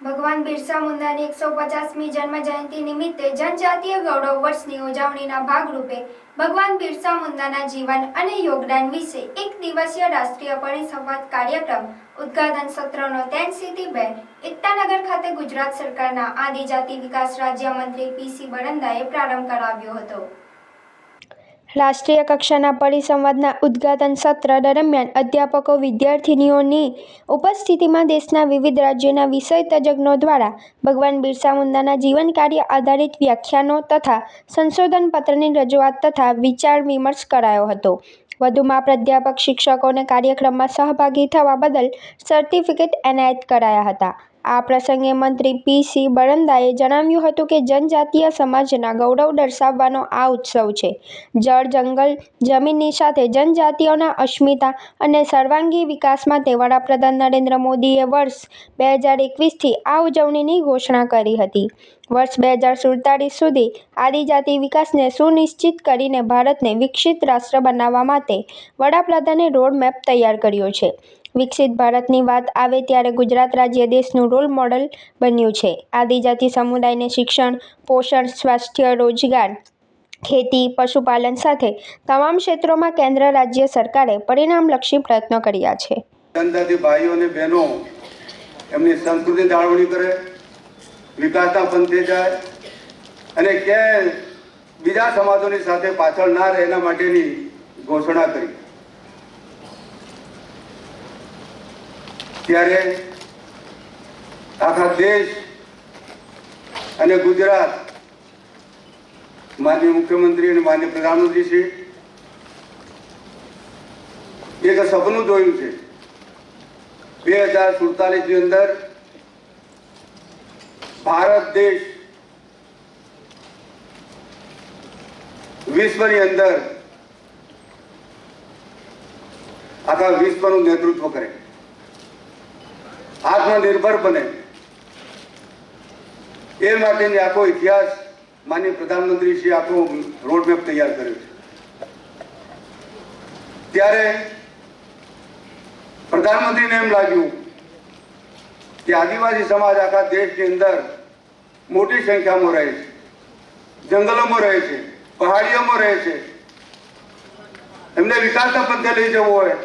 ભગવાન બિરસા મુંડાની 150મી જન્મ જયંતિ નિમિત્તે જનજાતીય ગૌરવ વર્ષની ઉજવણીના ભાગરૂપે ભગવાન બિરસા મુંડાના જીવન અને યોગદાન વિશે એક દિવસીય રાષ્ટ્રીય પરિસંવાદ કાર્યક્રમ ઉદ્ઘાટન સત્રનો ટેન્ટ સિટી બેન્ડ એકતાનગર ખાતે ગુજરાત સરકારના આદિજાતિ વિકાસ રાજ્યમંત્રી પીસી બરંદાએ પ્રારંભ કરાવ્યો હતો। રાષ્ટ્રીય કક્ષાના પરિસંવાદના ઉદ્ઘાટન સત્ર દરમિયાન અધ્યાપકો વિદ્યાર્થીનીઓની ઉપસ્થિતિમાં દેશના વિવિધ રાજ્યોના વિષય તજજ્ઞો દ્વારા ભગવાન બિરસા મુંડાના જીવન કાર્ય આધારિત વ્યાખ્યાનો તથા સંશોધન પત્રની રજૂઆત તથા વિચાર વિમર્શ કરાયો હતો। વધુમાં પ્રાધ્યાપક શિક્ષકોને કાર્યક્રમમાં સહભાગી થવા બદલ સર્ટિફિકેટ એનાયત કરાયા હતા। આ પ્રસંગે મંત્રી પીસી બરંદાએ જણાવ્યું હતું કે જનજાતીય સમાજના ગૌરવ દર્શાવવાનો આ ઉત્સવ છે। જળ, જંગલ, જમીનની સાથે જનજાતિઓના અસ્મિતા અને સર્વાંગી વિકાસ માટે વડાપ્રધાન નરેન્દ્ર મોદીએ વર્ષ 2021થી આ ઉજવણીની ઘોષણા કરી હતી। વર્ષ 2047 સુધી આદિજાતિ વિકાસને સુનિશ્ચિત કરીને ભારતને વિકસિત રાષ્ટ્ર બનાવવા માટે વડાપ્રધાને રોડમેપ તૈયાર કર્યો છે। વિકસિત ભારતની વાત આવે ત્યારે ગુજરાત રાજ્ય દેશનું રોલ મોડલ બન્યું છે। આદિજાતિ સમુદાયને શિક્ષણ, પોષણ, સ્વાસ્થ્ય, રોજગાર, ખેતી, પશુપાલન સાથે તમામ ક્ષેત્રોમાં કેન્દ્ર રાજ્ય સરકારે પરિણામલક્ષી પ્રયત્નો કર્યા છે। જનજાતિ ભાઈઓ અને બહેનો એમની સંસ્કૃતિ જાળવણી કરે, વિકાસના પંથે જાય અને ક્યાંય બીજા સમાજોની સાથે પાછળ ના રહે એના માટેની ઘોષણા કરી। ત્યારે આખા દેશ અને ગુજરાત માનનીય મુખ્યમંત્રી અને માનનીય પ્રધાનમંત્રી શ્રી એક સપનું જોયું છે। 2047ની અંદર ભારત દેશ વિશ્વની અંદર આખા વિશ્વનું નેતૃત્વ કરે, આત્મનિર્ભર બને, એ માટેની આખો ઇતિહાસ માનનીય પ્રધાનમંત્રી શ્રી આખો રોડમેપ તૈયાર કર્યો છે। ત્યારે પ્રધાનમંત્રીને એમ લાગ્યું કે આદિવાસી સમાજ આખા દેશની અંદર મોટી સંખ્યામાં રહે છે, જંગલોમાં રહે છે, પહાડીઓમાં રહે છે, એમને વિકાસના પંથે લઈ જવું હોય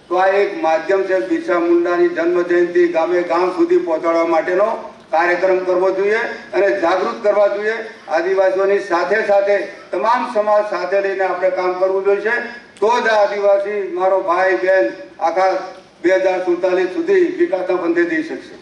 તો આ એક માધ્યમ છે। બિરસા મુંડાની જન્મ જયંતિ ગામે ગામ સુધી પહોંચાડવા માટેનો કાર્યક્રમ કરવો જોઈએ અને જાગૃત કરવા જોઈએ। આદિવાસીઓની સાથે સાથે તમામ સમાજ સાથે લઈને આપણે કામ કરવું જોઈએ, તો જ આદિવાસી મારો ભાઈ બહેન આખા 2047 સુધી વિકાસના પંથે જઈ શકશે।